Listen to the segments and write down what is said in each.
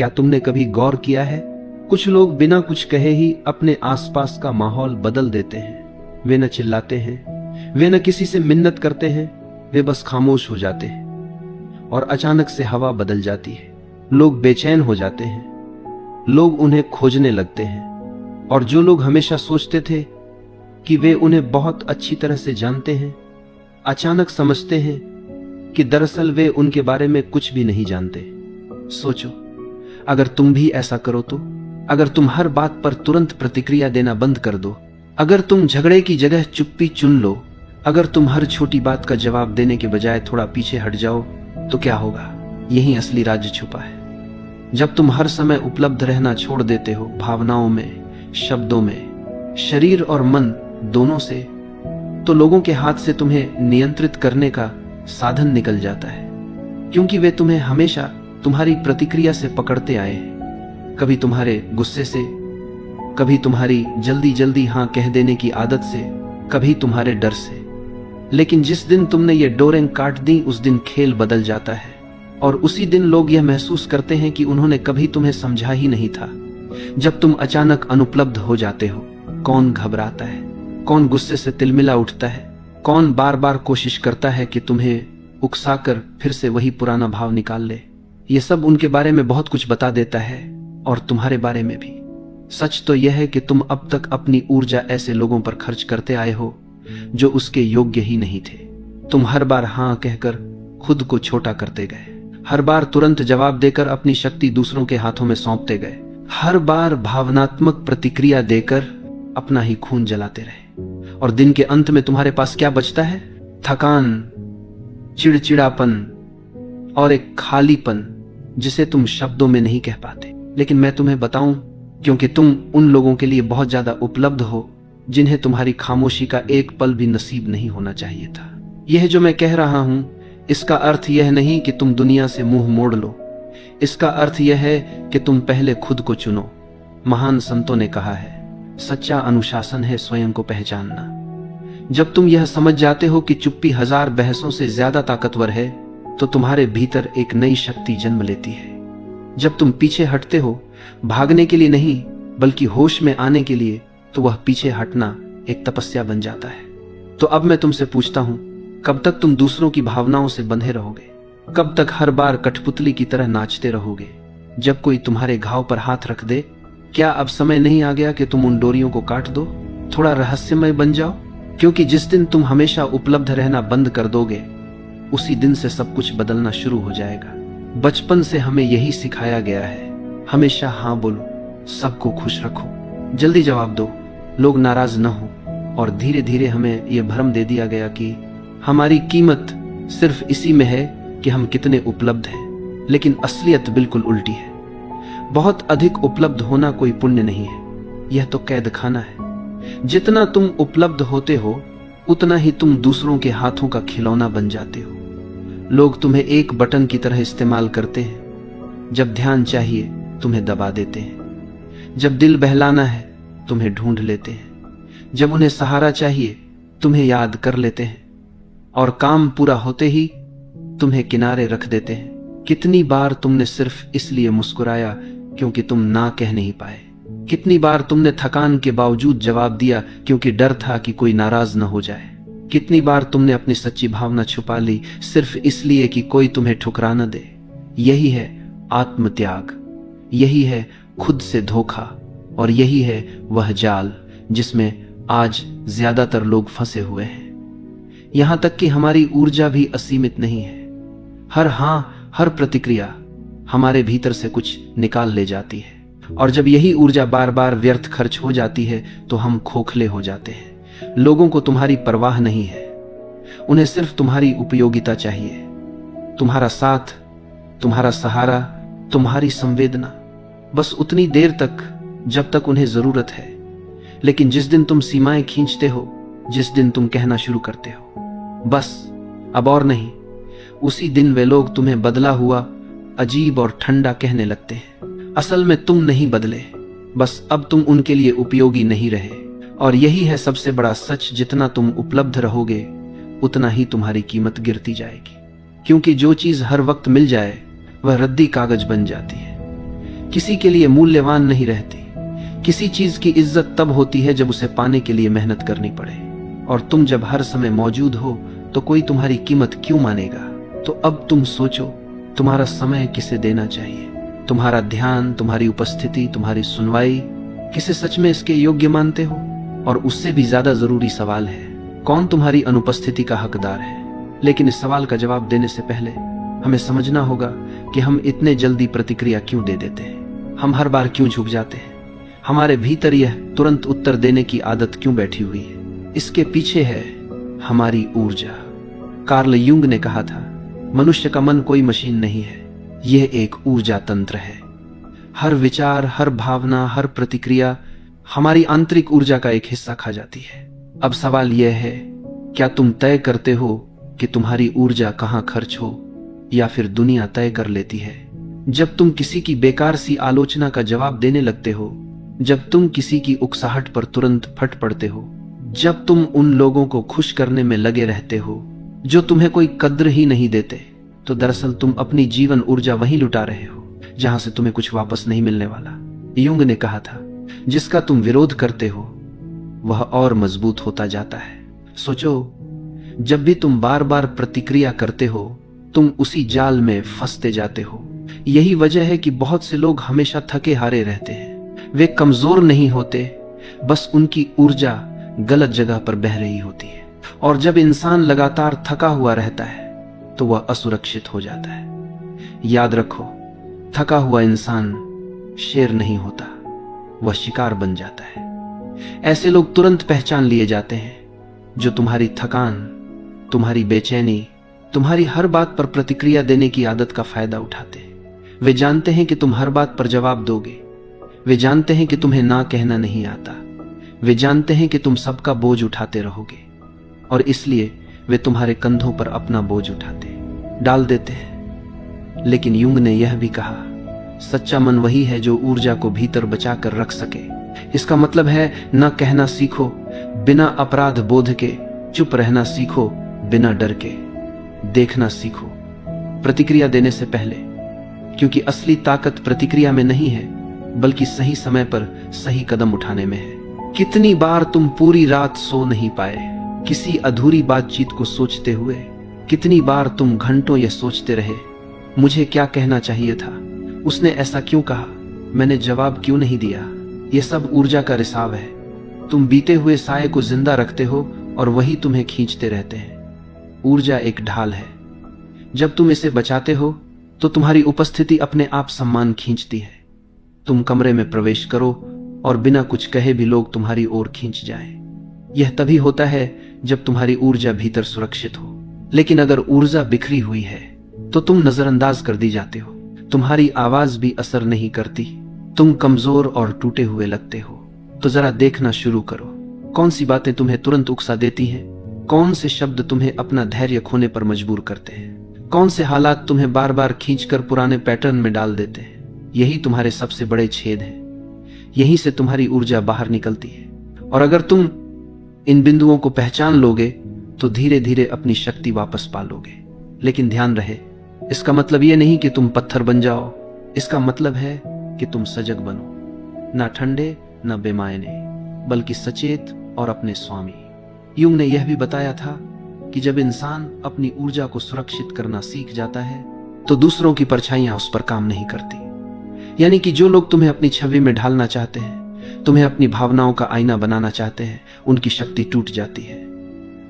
क्या तुमने कभी गौर किया है, कुछ लोग बिना कुछ कहे ही अपने आसपास का माहौल बदल देते हैं। वे न चिल्लाते हैं, वे न किसी से मिन्नत करते हैं, वे बस खामोश हो जाते हैं और अचानक से हवा बदल जाती है। लोग बेचैन हो जाते हैं, लोग उन्हें खोजने लगते हैं, और जो लोग हमेशा सोचते थे कि वे उन्हें बहुत अच्छी तरह से जानते हैं, अचानक समझते हैं कि दरअसल वे उनके बारे में कुछ भी नहीं जानते। सोचो, अगर तुम भी ऐसा करो तो, अगर तुम हर बात पर तुरंत प्रतिक्रिया देना बंद कर दो, अगर तुम झगड़े की जगह चुप्पी चुन लो, अगर तुम हर छोटी बात का जवाब देने के बजाय थोड़ा पीछे हट जाओ, तो क्या होगा? यही असली राज छुपा है। जब तुम हर समय उपलब्ध रहना छोड़ देते हो, भावनाओं में, शब्दों में, शरीर और मन दोनों से, तो लोगों के हाथ से तुम्हें नियंत्रित करने का साधन निकल जाता है, क्योंकि वे तुम्हें हमेशा तुम्हारी प्रतिक्रिया से पकड़ते आए हैं। कभी तुम्हारे गुस्से से, कभी तुम्हारी जल्दी जल्दी हां कह देने की आदत से, कभी तुम्हारे डर से। लेकिन जिस दिन तुमने ये डोरें काट दी, उस दिन खेल बदल जाता है, और उसी दिन लोग यह महसूस करते हैं कि उन्होंने कभी तुम्हें समझा ही नहीं था। जब तुम अचानक अनुपलब्ध हो जाते हो, कौन घबराता है, कौन गुस्से से तिलमिला उठता है, कौन बार बार कोशिश करता है कि तुम्हें उकसाकर फिर से वही पुराना भाव निकाल ले। ये सब उनके बारे में बहुत कुछ बता देता है, और तुम्हारे बारे में भी। सच तो यह है कि तुम अब तक अपनी ऊर्जा ऐसे लोगों पर खर्च करते आए हो जो उसके योग्य ही नहीं थे। तुम हर बार हां कहकर खुद को छोटा करते गए, हर बार तुरंत जवाब देकर अपनी शक्ति दूसरों के हाथों में सौंपते गए, हर बार भावनात्मक प्रतिक्रिया देकर अपना ही खून जलाते रहे। और दिन के अंत में तुम्हारे पास क्या बचता है? थकान, चिड़चिड़ापन और एक खालीपन जिसे तुम शब्दों में नहीं कह पाते। लेकिन मैं तुम्हें बताऊं, क्योंकि तुम उन लोगों के लिए बहुत ज्यादा उपलब्ध हो जिन्हें तुम्हारी खामोशी का एक पल भी नसीब नहीं होना चाहिए था। यह जो मैं कह रहा हूं, इसका अर्थ यह नहीं कि तुम दुनिया से मुंह मोड़ लो। इसका अर्थ यह है कि तुम पहले खुद को चुनो। महान संतों ने कहा है, सच्चा अनुशासन है स्वयं को पहचानना। जब तुम यह समझ जाते हो कि चुप्पी 1000 बहसों से ज्यादा ताकतवर है, तो तुम्हारे भीतर एक नई शक्ति जन्म लेती है। जब तुम पीछे हटते हो, भागने के लिए नहीं बल्कि होश में आने के लिए, तो वह पीछे हटना एक तपस्या बन जाता है। तो अब मैं तुमसे पूछता हूं, कब तक तुम दूसरों की भावनाओं से बंधे रहोगे? कब तक हर बार कठपुतली की तरह नाचते रहोगे जब कोई तुम्हारे घाव पर हाथ रख दे? क्या अब समय नहीं आ गया कि तुम उन डोरियों को काट दो, थोड़ा रहस्यमय बन जाओ? क्योंकि जिस दिन तुम हमेशा उपलब्ध रहना बंद कर दोगे, उसी दिन से सब कुछ बदलना शुरू हो जाएगा। बचपन से हमें यही सिखाया गया है, हमेशा हां बोलो, सबको खुश रखो, जल्दी जवाब दो, लोग नाराज न हो। और धीरे धीरे हमें यह भ्रम दे दिया गया कि हमारी कीमत सिर्फ इसी में है कि हम कितने उपलब्ध हैं। लेकिन असलियत बिल्कुल उल्टी है। बहुत अधिक उपलब्ध होना कोई पुण्य नहीं है, यह तो कैद खाना है। जितना तुम उपलब्ध होते हो, उतना ही तुम दूसरों के हाथों का खिलौना बन जाते हो। लोग तुम्हें एक बटन की तरह इस्तेमाल करते हैं। जब ध्यान चाहिए तुम्हें दबा देते हैं, जब दिल बहलाना है तुम्हें ढूंढ लेते हैं, जब उन्हें सहारा चाहिए तुम्हें याद कर लेते हैं, और काम पूरा होते ही तुम्हें किनारे रख देते हैं। कितनी बार तुमने सिर्फ इसलिए मुस्कुराया क्योंकि तुम ना कह नहीं पाए? कितनी बार तुमने थकान के बावजूद जवाब दिया क्योंकि डर था कि कोई नाराज न हो जाए? कितनी बार तुमने अपनी सच्ची भावना छुपा ली सिर्फ इसलिए कि कोई तुम्हें ठुकरा न दे? यही है आत्मत्याग, यही है खुद से धोखा, और यही है वह जाल जिसमें आज ज्यादातर लोग फंसे हुए हैं। यहां तक कि हमारी ऊर्जा भी असीमित नहीं है। हर हां, हर प्रतिक्रिया हमारे भीतर से कुछ निकाल ले जाती है, और जब यही ऊर्जा बार बार व्यर्थ खर्च हो जाती है तो हम खोखले हो जाते हैं। लोगों को तुम्हारी परवाह नहीं है, उन्हें सिर्फ तुम्हारी उपयोगिता चाहिए, तुम्हारा साथ, तुम्हारा सहारा, तुम्हारी संवेदना, बस उतनी देर तक जब तक उन्हें जरूरत है। लेकिन जिस दिन तुम सीमाएं खींचते हो, जिस दिन तुम कहना शुरू करते हो बस अब और नहीं, उसी दिन वे लोग तुम्हें बदला हुआ, अजीब और ठंडा कहने लगते हैं। असल में तुम नहीं बदले, बस अब तुम उनके लिए उपयोगी नहीं रहे। और यही है सबसे बड़ा सच, जितना तुम उपलब्ध रहोगे उतना ही तुम्हारी कीमत गिरती जाएगी। क्योंकि जो चीज हर वक्त मिल जाए वह रद्दी कागज बन जाती है। किसी के लिए मूल्यवान नहीं रहती। किसी चीज की इज्जत तब होती है जब उसे पाने के लिए मेहनत करनी पड़े, और तुम जब हर समय मौजूद हो तो कोई तुम्हारी कीमत क्यों मानेगा। तो अब तुम सोचो, तुम्हारा समय किसे देना चाहिए? तुम्हारा ध्यान, तुम्हारी उपस्थिति, तुम्हारी सुनवाई, किसे सच में इसके योग्य मानते हो? और उससे भी ज्यादा जरूरी सवाल है, कौन तुम्हारी अनुपस्थिति का हकदार है? लेकिन इस सवाल का जवाब देने से पहले हमें समझना होगा कि हम इतने जल्दी प्रतिक्रिया क्यों दे देते हैं। हम हर बार क्यों झुक जाते हैं? हमारे भीतर यह तुरंत उत्तर देने की आदत क्यों बैठी हुई है? इसके पीछे है हमारी ऊर्जा। कार्ल यूंग ने कहा था, मनुष्य का मन कोई मशीन नहीं है, यह एक ऊर्जा तंत्र है। हर विचार, हर भावना, हर प्रतिक्रिया हमारी आंतरिक ऊर्जा का एक हिस्सा खा जाती है। अब सवाल यह है, क्या तुम तय करते हो कि तुम्हारी ऊर्जा कहां खर्च हो, या फिर दुनिया तय कर लेती है? जब तुम किसी की बेकार सी आलोचना का जवाब देने लगते हो, जब तुम किसी की उकसाहट पर तुरंत फट पड़ते हो, जब तुम उन लोगों को खुश करने में लगे रहते हो जो तुम्हें कोई कद्र ही नहीं देते, तो दरअसल तुम अपनी जीवन ऊर्जा वहीं लुटा रहे हो जहां से तुम्हें कुछ वापस नहीं मिलने वाला। यूंग ने कहा था, जिसका तुम विरोध करते हो वह और मजबूत होता जाता है। सोचो, जब भी तुम बार बार प्रतिक्रिया करते हो, तुम उसी जाल में फंसते जाते हो। यही वजह है कि बहुत से लोग हमेशा थके हारे रहते हैं। वे कमजोर नहीं होते, बस उनकी ऊर्जा गलत जगह पर बह रही होती है। और जब इंसान लगातार थका हुआ रहता है तो वह असुरक्षित हो जाता है। याद रखो, थका हुआ इंसान शेर नहीं होता, वह शिकार बन जाता है। ऐसे लोग तुरंत पहचान लिए जाते हैं जो तुम्हारी थकान, तुम्हारी बेचैनी, तुम्हारी हर बात पर प्रतिक्रिया देने की आदत का फायदा उठाते हैं। वे जानते हैं कि तुम हर बात पर जवाब दोगे। वे जानते हैं कि तुम्हें ना कहना नहीं आता। वे जानते हैं कि तुम सबका बोझ उठाते रहोगे, और इसलिए वे तुम्हारे कंधों पर अपना बोझ उठाते डाल देते हैं। लेकिन यूंग ने यह भी कहा, सच्चा मन वही है जो ऊर्जा को भीतर बचा कर रख सके। इसका मतलब है, न कहना सीखो बिना अपराध बोध के, चुप रहना सीखो बिना डर के, देखना सीखो प्रतिक्रिया देने से पहले, क्योंकि असली ताकत प्रतिक्रिया में नहीं है, बल्कि सही समय पर सही कदम उठाने में है। कितनी बार तुम पूरी रात सो नहीं पाए किसी अधूरी बातचीत को सोचते हुए? कितनी बार तुम घंटों यह सोचते रहे, मुझे क्या कहना चाहिए था, उसने ऐसा क्यों कहा, मैंने जवाब क्यों नहीं दिया? यह सब ऊर्जा का रिसाव है। तुम बीते हुए साये को जिंदा रखते हो और वही तुम्हें खींचते रहते हैं। ऊर्जा एक ढाल है, जब तुम इसे बचाते हो तो तुम्हारी उपस्थिति अपने आप सम्मान खींचती है। तुम कमरे में प्रवेश करो और बिना कुछ कहे भी लोग तुम्हारी ओर खींच जाएं। यह तभी होता है जब तुम्हारी ऊर्जा भीतर सुरक्षित हो। लेकिन अगर ऊर्जा बिखरी हुई है तो तुम नजरअंदाज कर दी जाते हो। तुम्हारी आवाज भी असर नहीं करती। तुम कमजोर और टूटे हुए लगते हो। तो जरा देखना शुरू करो, कौन सी बातें तुम्हें तुरंत उकसा देती हैं? कौन से शब्द तुम्हें अपना धैर्य खोने पर मजबूर करते हैं? कौन से हालात तुम्हें बार बार खींचकर पुराने पैटर्न में डाल देते हैं? यही तुम्हारे सबसे बड़े छेद हैं। यहीं से तुम्हारी ऊर्जा बाहर निकलती है। और अगर तुम इन बिंदुओं को पहचान लोगे तो धीरे धीरे अपनी शक्ति वापस पालोगे। लेकिन ध्यान रहे, इसका मतलब यह नहीं कि तुम पत्थर बन जाओ। इसका मतलब है कि तुम सजग बनो, ना ठंडे ना बेमायने, बल्कि सचेत और अपने स्वामी। यूंग ने यह भी बताया था कि जब इंसान अपनी ऊर्जा को सुरक्षित करना सीख जाता है तो दूसरों की परछाइयां उस पर काम नहीं करती। यानी कि जो लोग तुम्हें अपनी छवि में ढालना चाहते हैं, तुम्हें अपनी भावनाओं का आईना बनाना चाहते हैं, उनकी शक्ति टूट जाती है।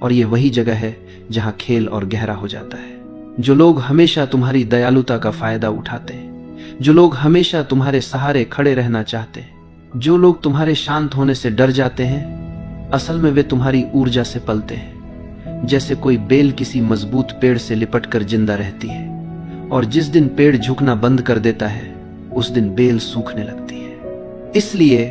और यह वही जगह है जहां खेल और गहरा हो जाता है। जो लोग हमेशा तुम्हारी दयालुता का फायदा उठाते हैं, जो लोग हमेशा तुम्हारे सहारे खड़े रहना चाहते हैं, जो लोग तुम्हारे शांत होने से डर जाते हैं, असल में वे तुम्हारी ऊर्जा से पलते हैं। जैसे कोई बेल किसी मजबूत पेड़ से लिपटकर जिंदा रहती है, और जिस दिन पेड़ झुकना बंद कर देता है उस दिन बेल सूखने लगती है। इसलिए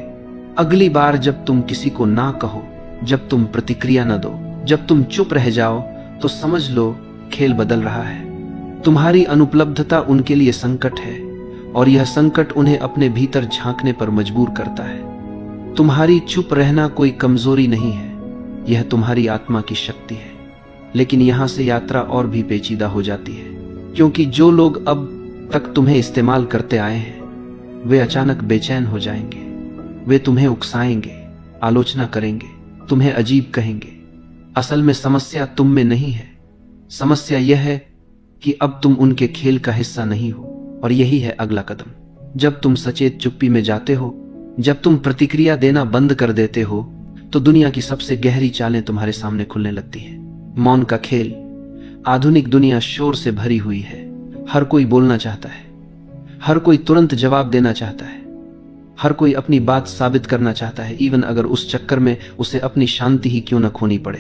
अगली बार जब तुम किसी को ना कहो, जब तुम प्रतिक्रिया न दो, जब तुम चुप रह जाओ, तो समझ लो खेल बदल रहा है। तुम्हारी अनुपलब्धता उनके लिए संकट है, और यह संकट उन्हें अपने भीतर झांकने पर मजबूर करता है। तुम्हारी चुप रहना कोई कमजोरी नहीं है, यह तुम्हारी आत्मा की शक्ति है। लेकिन यहां से यात्रा और भी पेचीदा हो जाती है, क्योंकि जो लोग अब तक तुम्हें इस्तेमाल करते आए हैं वे अचानक बेचैन हो जाएंगे। वे तुम्हें उकसाएंगे, आलोचना करेंगे, तुम्हें अजीब कहेंगे। असल में समस्या तुम में नहीं है। समस्या यह है कि अब तुम उनके खेल का हिस्सा नहीं हो। और यही है अगला कदम। जब तुम सचेत चुप्पी में जाते हो, जब तुम प्रतिक्रिया देना बंद कर देते हो, तो दुनिया की सबसे गहरी चालें तुम्हारे सामने खुलने लगती हैं। मौन का खेल। आधुनिक दुनिया शोर से भरी हुई है। हर कोई बोलना चाहता है, हर कोई तुरंत जवाब देना चाहता है, हर कोई अपनी बात साबित करना चाहता है, इवन अगर उस चक्कर में उसे अपनी शांति ही क्यों न खोनी पड़े।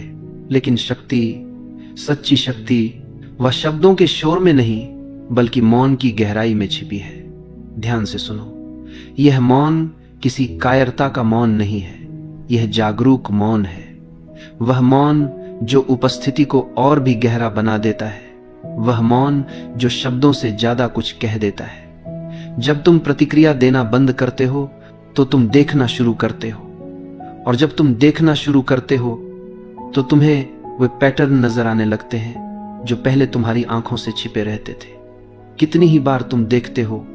लेकिन शक्ति, सच्ची शक्ति, वह शब्दों के शोर में नहीं बल्कि मौन की गहराई में छिपी है। ध्यान से सुनो, यह मौन किसी कायरता का मौन नहीं है, यह जागरूक मौन है। वह मौन जो उपस्थिति को और भी गहरा बना देता है, वह मौन जो शब्दों से ज्यादा कुछ कह देता है। जब तुम प्रतिक्रिया देना बंद करते हो तो तुम देखना शुरू करते हो, और जब तुम देखना शुरू करते हो तो तुम्हें वे पैटर्न नजर आने लगते हैं जो पहले तुम्हारी आंखों से छिपे रहते थे। कितनी ही बार तुम देखते हो,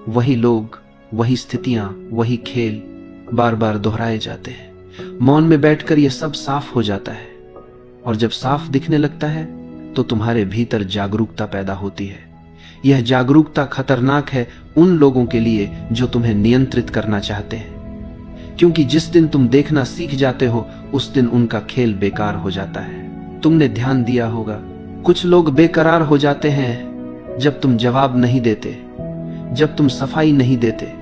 वही लोग, वही स्थितियां, वही खेल बार बार दोहराए जाते हैं। मौन में बैठकर यह सब साफ हो जाता है, और जब साफ दिखने लगता है तो तुम्हारे भीतर जागरूकता पैदा होती है। यह जागरूकता खतरनाक है उन लोगों के लिए जो तुम्हें नियंत्रित करना चाहते हैं, क्योंकि जिस दिन तुम देखना सीख जाते हो उस दिन उनका खेल बेकार हो जाता है। तुमने ध्यान दिया होगा, कुछ लोग बेकरार हो जाते हैं जब तुम जवाब नहीं देते, जब तुम सफाई नहीं देते,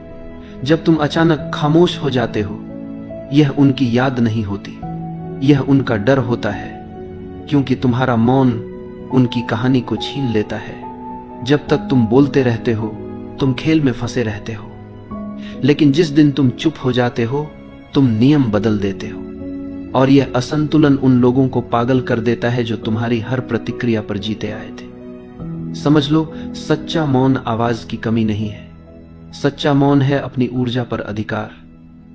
जब तुम अचानक खामोश हो जाते हो। यह उनकी याद नहीं होती, यह उनका डर होता है, क्योंकि तुम्हारा मौन उनकी कहानी को छीन लेता है। जब तक तुम बोलते रहते हो तुम खेल में फंसे रहते हो, लेकिन जिस दिन तुम चुप हो जाते हो तुम नियम बदल देते हो। और यह असंतुलन उन लोगों को पागल कर देता है जो तुम्हारी हर प्रतिक्रिया पर जीते आए थे। समझ लो, सच्चा मौन आवाज की कमी नहीं है, सच्चा मौन है अपनी ऊर्जा पर अधिकार।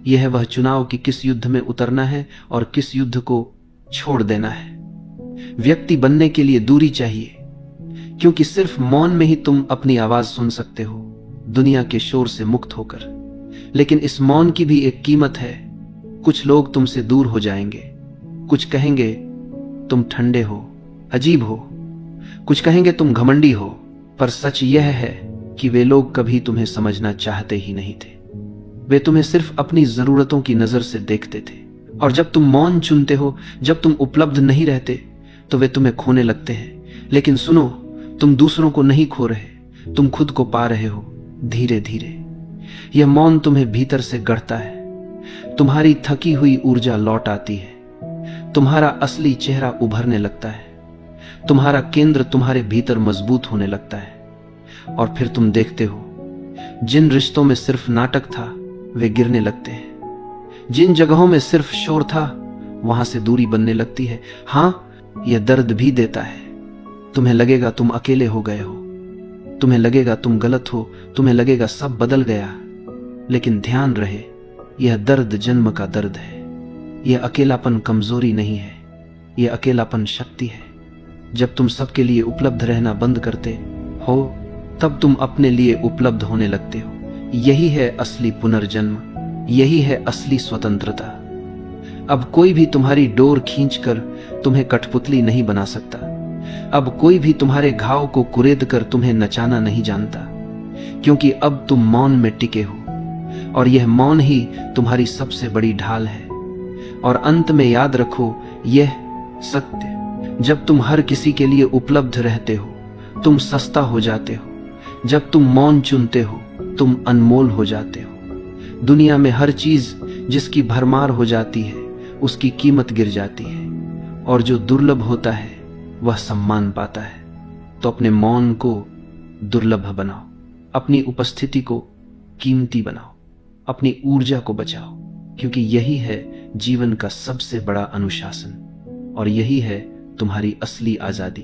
यह है वह चुनाव कि किस युद्ध में उतरना है और किस युद्ध को छोड़ देना है। व्यक्ति बनने के लिए दूरी चाहिए, क्योंकि सिर्फ मौन में ही तुम अपनी आवाज सुन सकते हो, दुनिया के शोर से मुक्त होकर। लेकिन इस मौन की भी एक कीमत है। कुछ लोग तुमसे दूर हो जाएंगे, कुछ कहेंगे तुम ठंडे हो, अजीब हो, कुछ कहेंगे तुम घमंडी हो, पर सच यह है कि वे लोग कभी तुम्हें समझना चाहते ही नहीं थे। वे तुम्हें सिर्फ अपनी जरूरतों की नजर से देखते थे। और जब तुम मौन चुनते हो, जब तुम उपलब्ध नहीं रहते, तो वे तुम्हें खोने लगते हैं। लेकिन सुनो, तुम दूसरों को नहीं खो रहे, तुम खुद को पा रहे हो, धीरे धीरे। यह मौन तुम्हें भीतर से गढ़ता है, तुम्हारी थकी हुई ऊर्जा लौट आती है, तुम्हारा असली चेहरा उभरने लगता है, तुम्हारा केंद्र तुम्हारे भीतर मजबूत होने लगता है। और फिर तुम देखते हो, जिन रिश्तों में सिर्फ नाटक था वे गिरने लगते हैं, जिन जगहों में सिर्फ शोर था वहां से दूरी बनने लगती है। हां, यह दर्द भी देता है। तुम्हें लगेगा तुम अकेले हो गए हो, तुम्हें लगेगा तुम गलत हो, तुम्हें लगेगा सब बदल गया। लेकिन ध्यान रहे, यह दर्द जन्म का दर्द है। यह अकेलापन कमजोरी नहीं है, यह अकेलापन शक्ति है। जब तुम सबके लिए उपलब्ध रहना बंद करते हो, तब तुम अपने लिए उपलब्ध होने लगते हो। यही है असली पुनर्जन्म, यही है असली स्वतंत्रता। अब कोई भी तुम्हारी डोर खींचकर तुम्हें कठपुतली नहीं बना सकता। अब कोई भी तुम्हारे घाव को कुरेद कर तुम्हें नचाना नहीं जानता, क्योंकि अब तुम मौन में टिके हो, और यह मौन ही तुम्हारी सबसे बड़ी ढाल है। और अंत में याद रखो यह सत्य, जब तुम हर किसी के लिए उपलब्ध रहते हो तुम सस्ता हो जाते हो। जब तुम मौन चुनते हो तुम अनमोल हो जाते हो। दुनिया में हर चीज जिसकी भरमार हो जाती है उसकी कीमत गिर जाती है, और जो दुर्लभ होता है वह सम्मान पाता है। तो अपने मौन को दुर्लभ बनाओ, अपनी उपस्थिति को कीमती बनाओ, अपनी ऊर्जा को बचाओ, क्योंकि यही है जीवन का सबसे बड़ा अनुशासन, और यही है तुम्हारी असली आजादी।